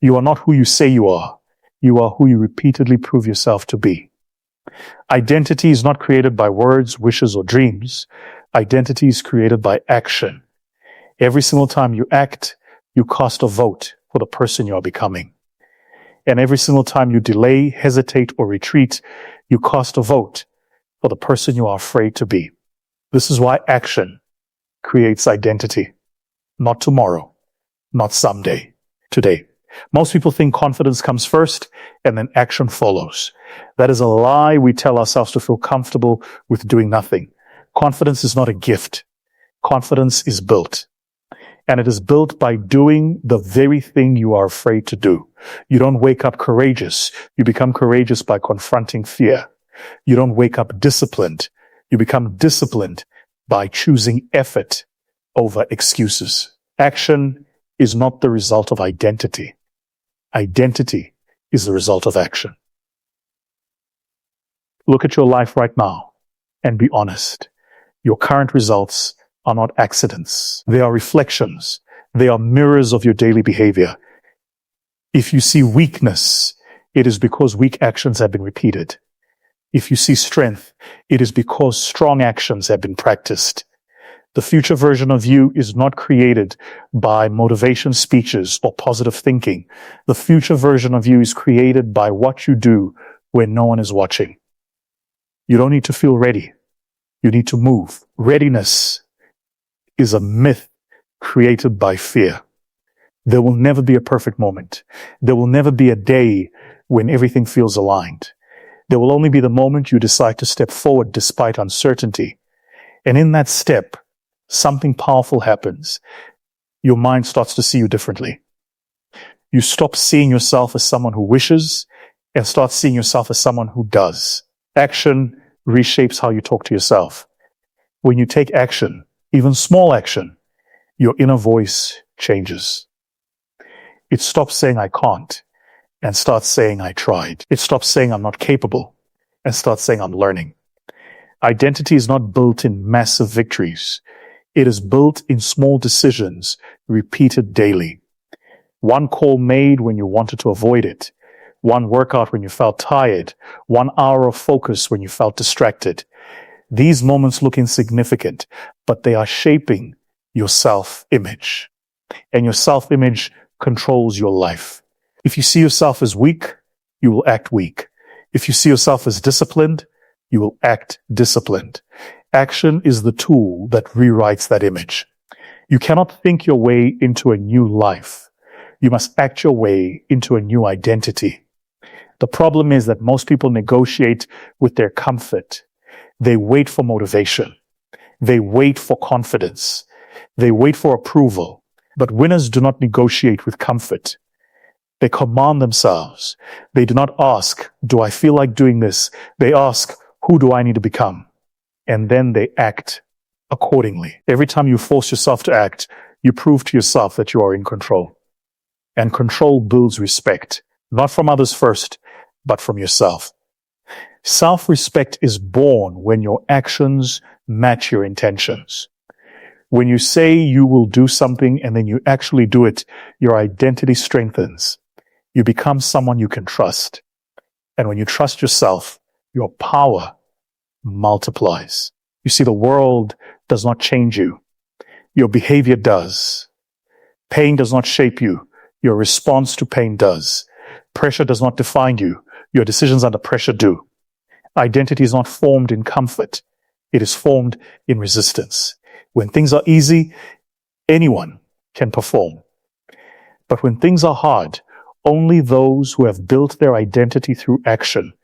You are not who you say you are. You are who you repeatedly prove yourself to be. Identity is not created by words, wishes, or dreams. Identity is created by action. Every single time you act, you cast a vote for the person you are becoming. And every single time you delay, hesitate, or retreat, you cast a vote for the person you are afraid to be. This is why action creates identity. Not tomorrow, not someday, today. Most people think confidence comes first and then action follows. That is a lie we tell ourselves to feel comfortable with doing nothing. Confidence is not a gift. Confidence is built. And it is built by doing the very thing you are afraid to do. You don't wake up courageous. You become courageous by confronting fear. You don't wake up disciplined. You become disciplined by choosing effort over excuses. Action is not the result of identity. Identity is the result of action. Look at your life right now and be honest. Your current results are not accidents. They are reflections. They are mirrors of your daily behavior. If you see weakness, it is because weak actions have been repeated. If you see strength, it is because strong actions have been practiced. The future version of you is not created by motivation speeches or positive thinking. The future version of you is created by what you do when no one is watching. You don't need to feel ready. You need to move. Readiness is a myth created by fear. There will never be a perfect moment. There will never be a day when everything feels aligned. There will only be the moment you decide to step forward despite uncertainty. And in that step, something powerful happens. Your mind starts to see you differently. You stop seeing yourself as someone who wishes and start seeing yourself as someone who does. Action reshapes how you talk to yourself. When you take action, even small action, your inner voice changes. It stops saying, I can't, and starts saying, I tried. It stops saying, I'm not capable, and starts saying, I'm learning. Identity is not built in massive victories. It is built in small decisions repeated daily. One call made when you wanted to avoid it. One workout when you felt tired. 1 hour of focus when you felt distracted. These moments look insignificant, but they are shaping your self-image. And your self-image controls your life. If you see yourself as weak, you will act weak. If you see yourself as disciplined, you will act disciplined. Action is the tool that rewrites that image. You cannot think your way into a new life. You must act your way into a new identity. The problem is that most people negotiate with their comfort. They wait for motivation. They wait for confidence. They wait for approval. But winners do not negotiate with comfort. They command themselves. They do not ask, do I feel like doing this? They ask, who do I need to become? And then they act accordingly. Every time you force yourself to act, you prove to yourself that you are in control. And control builds respect, not from others first, but from yourself. Self-respect is born when your actions match your intentions. When you say you will do something and then you actually do it, your identity strengthens. You become someone you can trust. And when you trust yourself, your power multiplies. You see, the world does not change you. Your behavior does. Pain does not shape you. Your response to pain does. Pressure does not define you. Your decisions under pressure do. Identity is not formed in comfort. It is formed in resistance. When things are easy, anyone can perform. But when things are hard, only those who have built their identity through action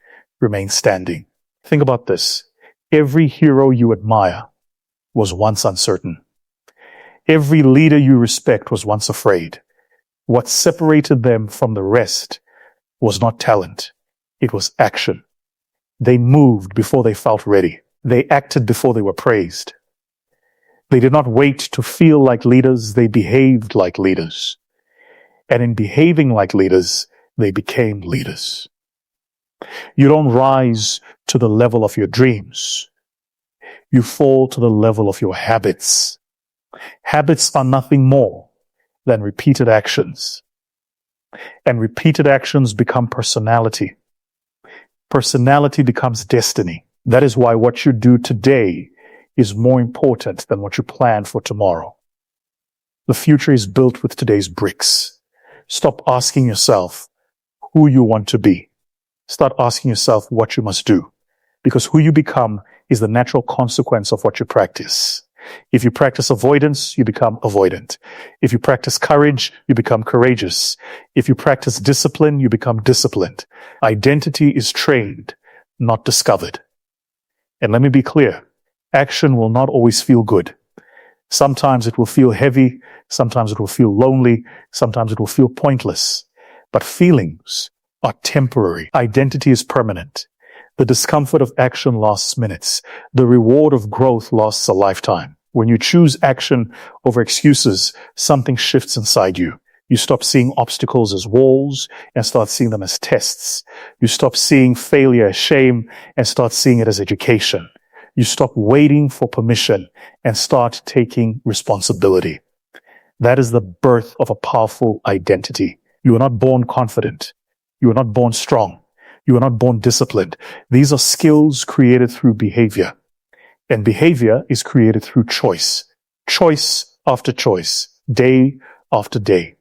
remain standing. Think about this. Every hero you admire was once uncertain. Every leader you respect was once afraid. What separated them from the rest was not talent. It was action. They moved before they felt ready. They acted before they were praised. They did not wait to feel like leaders. They behaved like leaders. And in behaving like leaders, they became leaders. You don't rise to the level of your dreams. You fall to the level of your habits. Habits are nothing more than repeated actions. And repeated actions become personality. Personality becomes destiny. That is why what you do today is more important than what you plan for tomorrow. The future is built with today's bricks. Stop asking yourself who you want to be. Start asking yourself what you must do. Because who you become is the natural consequence of what you practice. If you practice avoidance, you become avoidant. If you practice courage, you become courageous. If you practice discipline, you become disciplined. Identity is trained, not discovered. And let me be clear, action will not always feel good. Sometimes it will feel heavy, sometimes it will feel lonely, sometimes it will feel pointless. But feelings are temporary. Identity is permanent. The discomfort of action lasts minutes. The reward of growth lasts a lifetime. When you choose action over excuses, something shifts inside you. You stop seeing obstacles as walls and start seeing them as tests. You stop seeing failure as shame and start seeing it as education. You stop waiting for permission and start taking responsibility. That is the birth of a powerful identity. You are not born confident. You are not born strong. You are not born disciplined. These are skills created through behavior. And behavior is created through choice. Choice after choice. Day after day.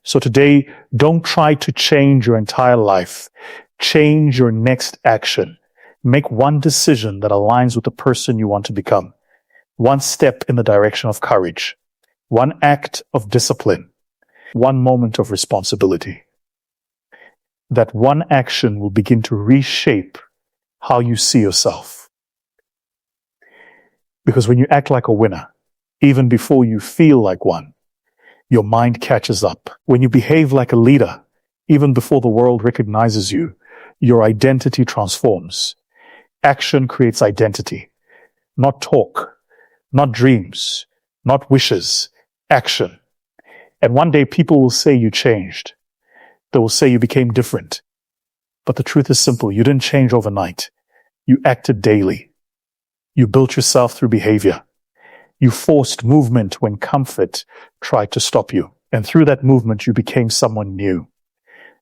So today, don't try to change your entire life. Change your next action. Make one decision that aligns with the person you want to become. One step in the direction of courage. One act of discipline. One moment of responsibility. That one action will begin to reshape how you see yourself. Because when you act like a winner, even before you feel like one, your mind catches up. When you behave like a leader, even before the world recognizes you, your identity transforms. Action creates identity. Not talk, not dreams, not wishes, action. And one day people will say you changed. They will say you became different. But the truth is simple. You didn't change overnight. You acted daily. You built yourself through behavior. You forced movement when comfort tried to stop you. And through that movement, you became someone new.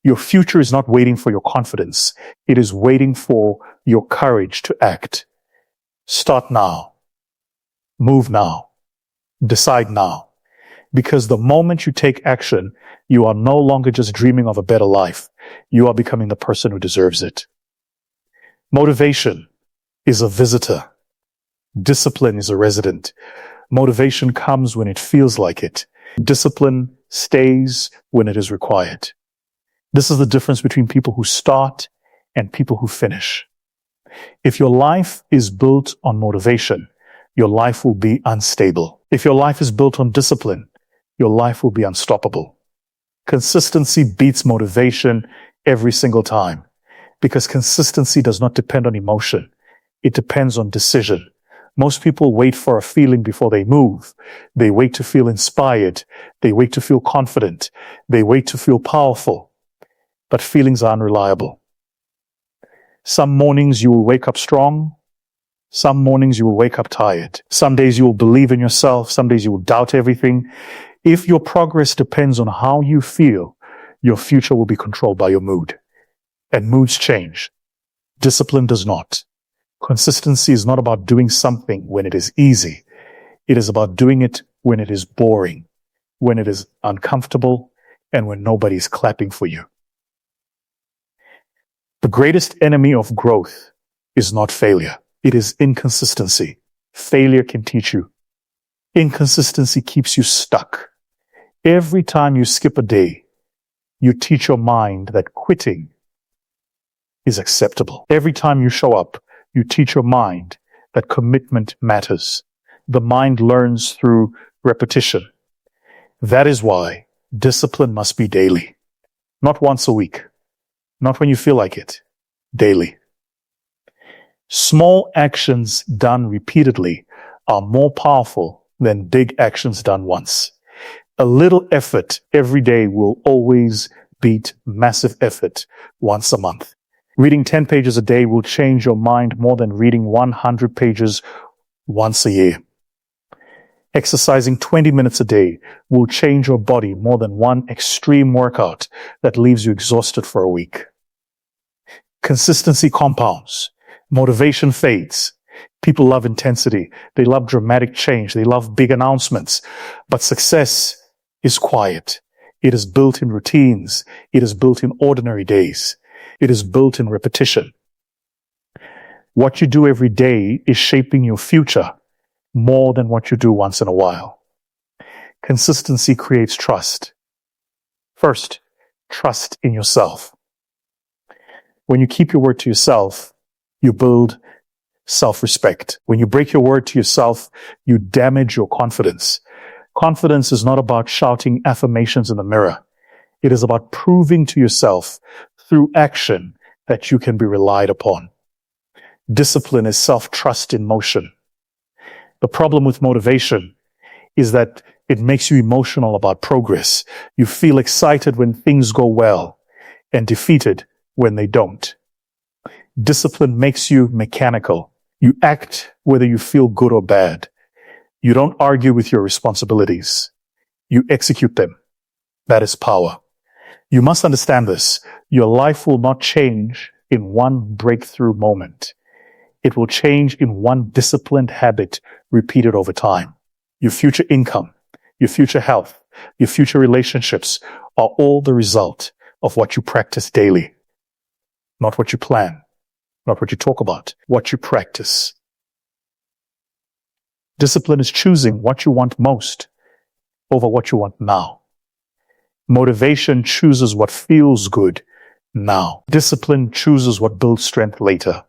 Your future is not waiting for your confidence. It is waiting for your courage to act. Start now. Move now. Decide now. Because the moment you take action, you are no longer just dreaming of a better life. You are becoming the person who deserves it. Motivation is a visitor. Discipline is a resident. Motivation comes when it feels like it. Discipline stays when it is required. This is the difference between people who start and people who finish. If your life is built on motivation, your life will be unstable. If your life is built on discipline, your life will be unstoppable. Consistency beats motivation every single time because consistency does not depend on emotion. It depends on decision. Most people wait for a feeling before they move. They wait to feel inspired. They wait to feel confident. They wait to feel powerful. But feelings are unreliable. Some mornings you will wake up strong. Some mornings you will wake up tired. Some days you will believe in yourself. Some days you will doubt everything. If your progress depends on how you feel, your future will be controlled by your mood. And moods change. Discipline does not. Consistency is not about doing something when it is easy. It is about doing it when it is boring, when it is uncomfortable, and when nobody is clapping for you. The greatest enemy of growth is not failure. It is inconsistency. Failure can teach you. Inconsistency keeps you stuck. Every time you skip a day, you teach your mind that quitting is acceptable. Every time you show up, you teach your mind that commitment matters. The mind learns through repetition. That is why discipline must be daily. Not once a week. Not when you feel like it. Daily. Small actions done repeatedly are more powerful than big actions done once. A little effort every day will always beat massive effort once a month. Reading 10 pages a day will change your mind more than reading 100 pages once a year. Exercising 20 minutes a day will change your body more than one extreme workout that leaves you exhausted for a week. Consistency compounds. Motivation fades. People love intensity. They love dramatic change. They love big announcements. But success is quiet. It is built in routines. It is built in ordinary days. It is built in repetition. What you do every day is shaping your future more than what you do once in a while. Consistency creates trust. First, trust in yourself. When you keep your word to yourself, you build self-respect. When you break your word to yourself, you damage your confidence. Confidence is not about shouting affirmations in the mirror. It is about proving to yourself through action that you can be relied upon. Discipline is self-trust in motion. The problem with motivation is that it makes you emotional about progress. You feel excited when things go well and defeated when they don't. Discipline makes you mechanical. You act whether you feel good or bad. You don't argue with your responsibilities. You execute them. That is power. You must understand this. Your life will not change in one breakthrough moment. It will change in one disciplined habit repeated over time. Your future income, your future health, your future relationships are all the result of what you practice daily. Not what you plan, not what you talk about, what you practice. Discipline is choosing what you want most over what you want now. Motivation chooses what feels good now. Discipline chooses what builds strength later.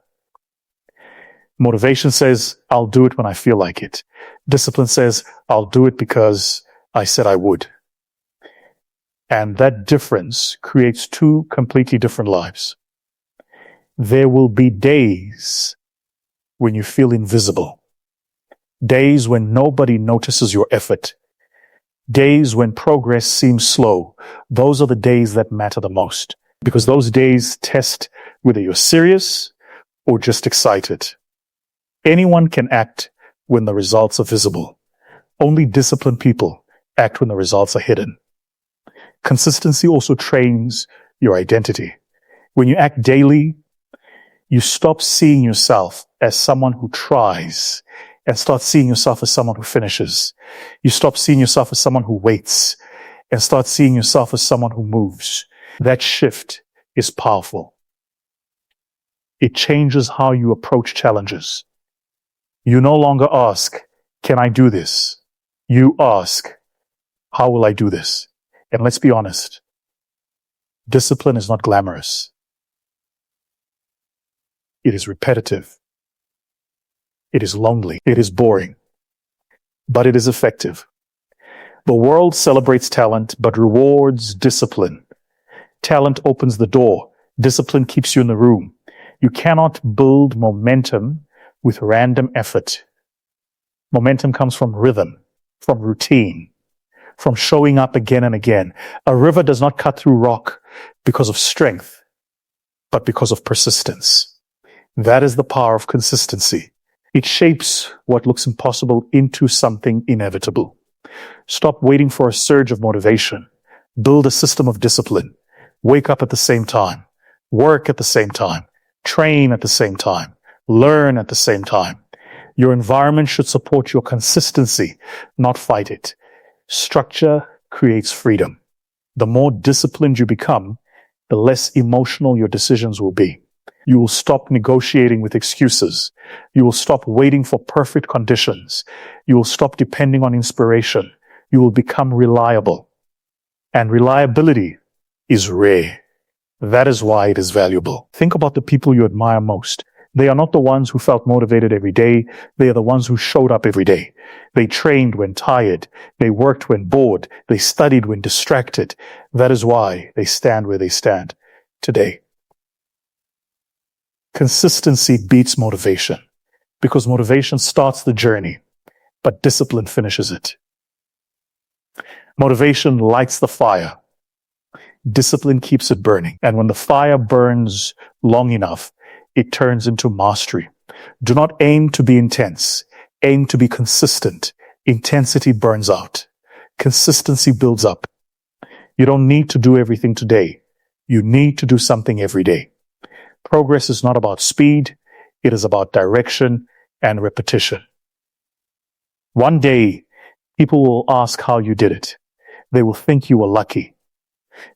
Motivation says, I'll do it when I feel like it. Discipline says, I'll do it because I said I would. And that difference creates two completely different lives. There will be days when you feel invisible. Days when nobody notices your effort. Days when progress seems slow. Those are the days that matter the most, because those days test whether you're serious or just excited. Anyone can act when the results are visible. Only disciplined people act when the results are hidden. Consistency also trains your identity. When you act daily, you stop seeing yourself as someone who tries and start seeing yourself as someone who finishes. You stop seeing yourself as someone who waits and start seeing yourself as someone who moves. That shift is powerful. It changes how you approach challenges. You no longer ask, can I do this? You ask, how will I do this? And let's be honest, discipline is not glamorous. It is repetitive. It is lonely. It is boring. But it is effective. The world celebrates talent, but rewards discipline. Talent opens the door. Discipline keeps you in the room. You cannot build momentum with random effort. Momentum comes from rhythm, from routine, from showing up again and again. A river does not cut through rock because of strength, but because of persistence. That is the power of consistency. It shapes what looks impossible into something inevitable. Stop waiting for a surge of motivation. Build a system of discipline. Wake up at the same time. Work at the same time. Train at the same time. Learn at the same time. Your environment should support your consistency, not fight it. Structure creates freedom. The more disciplined you become, the less emotional your decisions will be. You will stop negotiating with excuses. You will stop waiting for perfect conditions. You will stop depending on inspiration. You will become reliable. And reliability is rare. That is why it is valuable. Think about the people you admire most. They are not the ones who felt motivated every day. They are the ones who showed up every day. They trained when tired. They worked when bored. They studied when distracted. That is why they stand where they stand today. Consistency beats motivation because motivation starts the journey, but discipline finishes it. Motivation lights the fire. Discipline keeps it burning. And when the fire burns long enough, it turns into mastery. Do not aim to be intense. Aim to be consistent. Intensity burns out. Consistency builds up. You don't need to do everything today. You need to do something every day. Progress is not about speed. It is about direction and repetition. One day, people will ask how you did it. They will think you were lucky.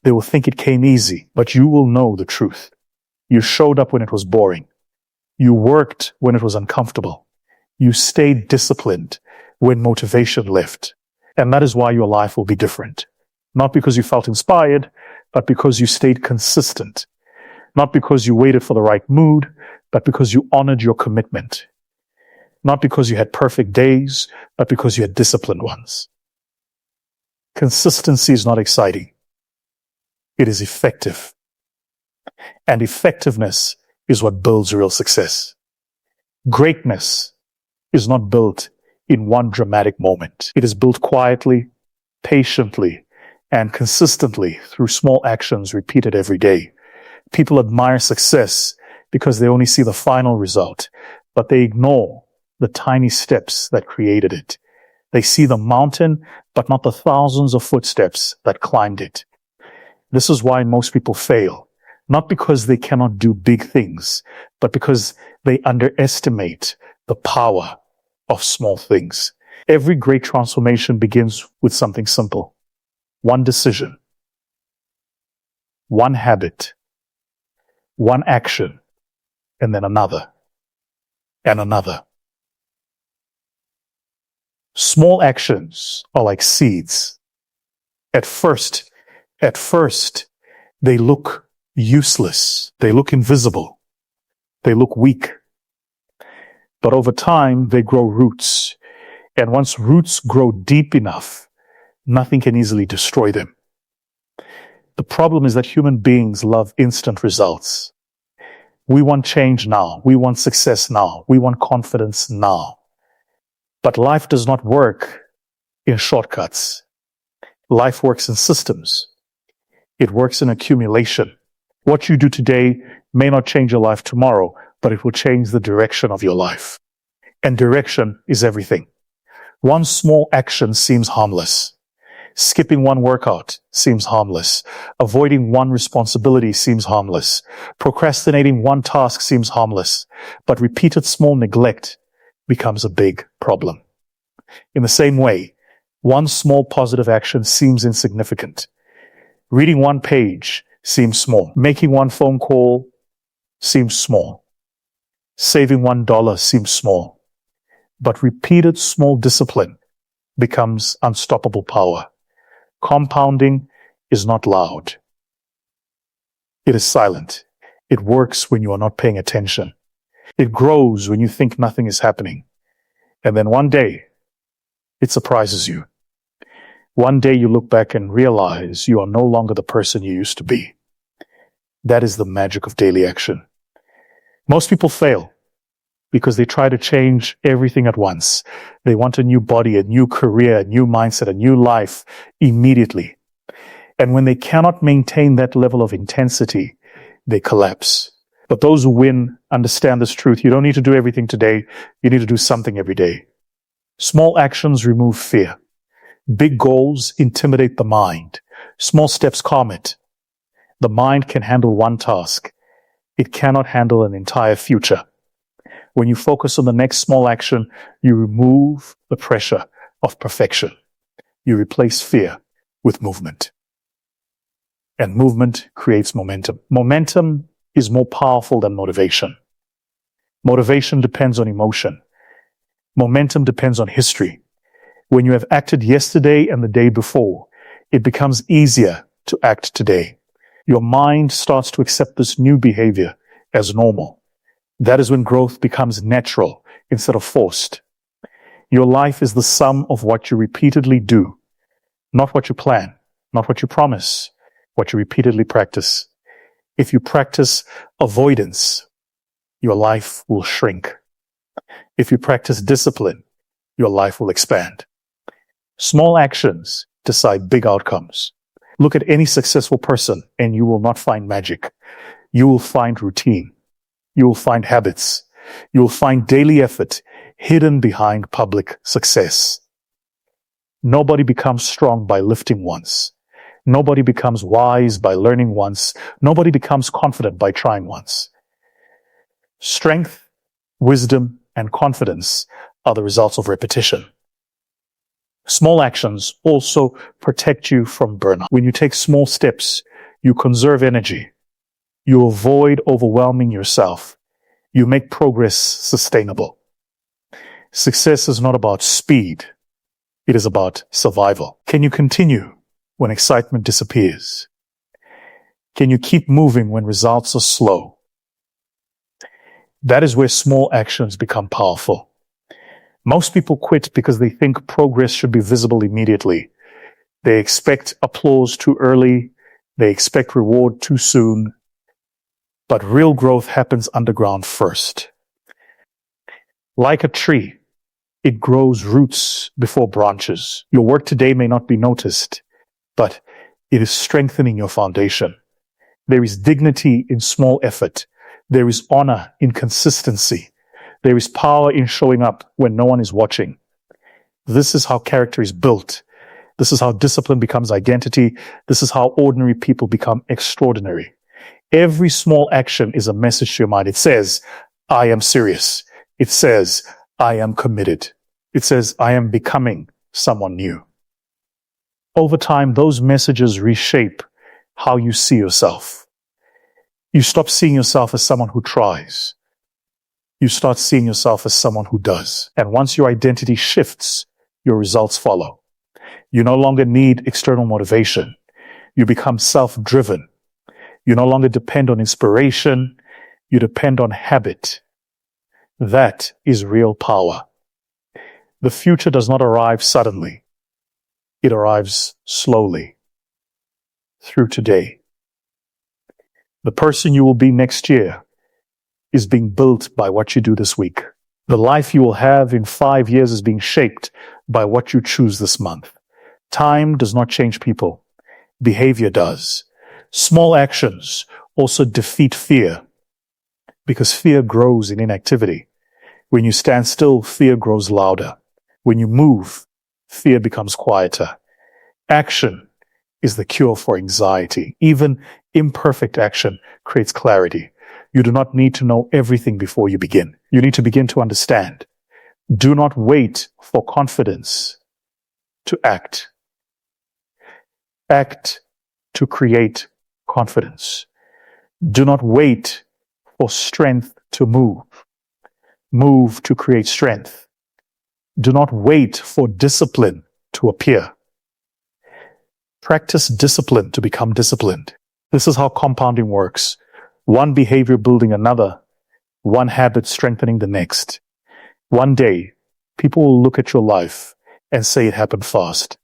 They will think it came easy, but you will know the truth. You showed up when it was boring. You worked when it was uncomfortable. You stayed disciplined when motivation left. And that is why your life will be different. Not because you felt inspired, but because you stayed consistent. Not because you waited for the right mood, but because you honored your commitment. Not because you had perfect days, but because you had disciplined ones. Consistency is not exciting. It is effective. And effectiveness is what builds real success. Greatness is not built in one dramatic moment. It is built quietly, patiently, and consistently through small actions repeated every day. People admire success because they only see the final result, but they ignore the tiny steps that created it. They see the mountain, but not the thousands of footsteps that climbed it. This is why most people fail, not because they cannot do big things, but because they underestimate the power of small things. Every great transformation begins with something simple. One decision, one habit, one action, and then another, and another. Small actions are like seeds. At first, they look useless. They look invisible. They look weak. But over time, they grow roots. And once roots grow deep enough, nothing can easily destroy them. The problem is that human beings love instant results. We want change now. We want success now. We want confidence now. But life does not work in shortcuts. Life works in systems. It works in accumulation. What you do today may not change your life tomorrow, but it will change the direction of your life. And direction is everything. One small action seems harmless. Skipping one workout seems harmless. Avoiding one responsibility seems harmless. Procrastinating one task seems harmless. But repeated small neglect becomes a big problem. In the same way, one small positive action seems insignificant. Reading one page seems small. Making one phone call seems small. Saving $1 seems small. But repeated small discipline becomes unstoppable power. Compounding is not loud. It is silent. It works when you are not paying attention. It grows when you think nothing is happening. And then one day, it surprises you. One day you look back and realize you are no longer the person you used to be. That is the magic of daily action. Most people fail because they try to change everything at once. They want a new body, a new career, a new mindset, a new life immediately. And when they cannot maintain that level of intensity, they collapse. But those who win understand this truth. You don't need to do everything today. You need to do something every day. Small actions remove fear. Big goals intimidate the mind. Small steps calm it. The mind can handle one task. It cannot handle an entire future. When you focus on the next small action, you remove the pressure of perfection. You replace fear with movement. And movement creates momentum. Momentum is more powerful than motivation. Motivation depends on emotion. Momentum depends on history. When you have acted yesterday and the day before, it becomes easier to act today. Your mind starts to accept this new behavior as normal. That is when growth becomes natural instead of forced. Your life is the sum of what you repeatedly do, not what you plan, not what you promise, what you repeatedly practice. If you practice avoidance, your life will shrink. If you practice discipline, your life will expand. Small actions decide big outcomes. Look at any successful person and you will not find magic. You will find routine. You will find habits. You will find daily effort hidden behind public success. Nobody becomes strong by lifting once. Nobody becomes wise by learning once. Nobody becomes confident by trying once. Strength, wisdom, and confidence are the results of repetition. Small actions also protect you from burnout. When you take small steps, you conserve energy. You avoid overwhelming yourself. You make progress sustainable. Success is not about speed. It is about survival. Can you continue when excitement disappears? Can you keep moving when results are slow? That is where small actions become powerful. Most people quit because they think progress should be visible immediately. They expect applause too early. They expect reward too soon. But real growth happens underground first. Like a tree, it grows roots before branches. Your work today may not be noticed, but it is strengthening your foundation. There is dignity in small effort. There is honor in consistency. There is power in showing up when no one is watching. This is how character is built. This is how discipline becomes identity. This is how ordinary people become extraordinary. Every small action is a message to your mind. It says, I am serious. It says, I am committed. It says, I am becoming someone new. Over time, those messages reshape how you see yourself. You stop seeing yourself as someone who tries. You start seeing yourself as someone who does. And once your identity shifts, your results follow. You no longer need external motivation. You become self-driven. You no longer depend on inspiration. You depend on habit. That is real power. The future does not arrive suddenly. It arrives slowly, through today. The person you will be next year is being built by what you do this week. The life you will have in 5 years is being shaped by what you choose this month. Time does not change people. Behavior does. Small actions also defeat fear, because fear grows in inactivity. When you stand still, fear grows louder. When you move, fear becomes quieter. Action is the cure for anxiety. Even imperfect action creates clarity. You do not need to know everything before you begin. You need to begin to understand. Do not wait for confidence to act. Act to create confidence. Do not wait for strength to move. Move to create strength. Do not wait for discipline to appear. Practice discipline to become disciplined. This is how compounding works. One behavior building another, one habit strengthening the next. One day, people will look at your life and say it happened fast.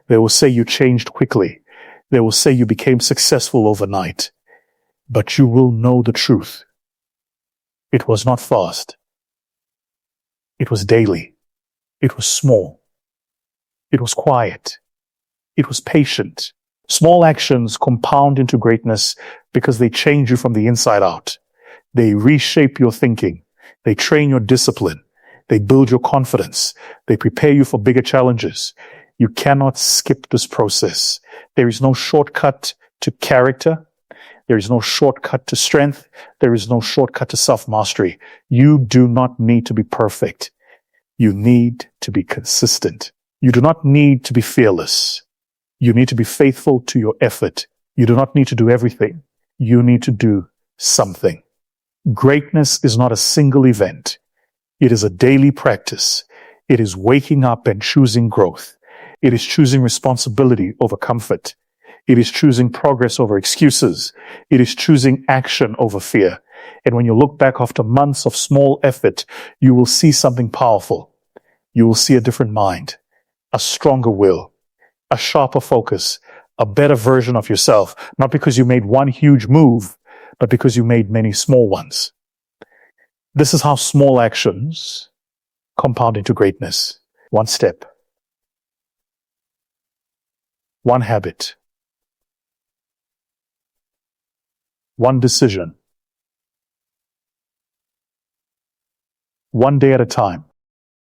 They will say you changed quickly. They will say you became successful overnight. But you will know the truth. It was not fast. It was daily. It was small. It was quiet. It was patient. Small actions compound into greatness because they change you from the inside out. They reshape your thinking. They train your discipline. They build your confidence. They prepare you for bigger challenges. You cannot skip this process. There is no shortcut to character. There is no shortcut to strength. There is no shortcut to self-mastery. You do not need to be perfect. You need to be consistent. You do not need to be fearless. You need to be faithful to your effort. You do not need to do everything. You need to do something. Greatness is not a single event. It is a daily practice. It is waking up and choosing growth. It is choosing responsibility over comfort. It is choosing progress over excuses. It is choosing action over fear. And when you look back after months of small effort, you will see something powerful. You will see a different mind, a stronger will, a sharper focus, a better version of yourself, not because you made one huge move, but because you made many small ones. This is how small actions compound into greatness. One step, one habit, one decision, one day at a time.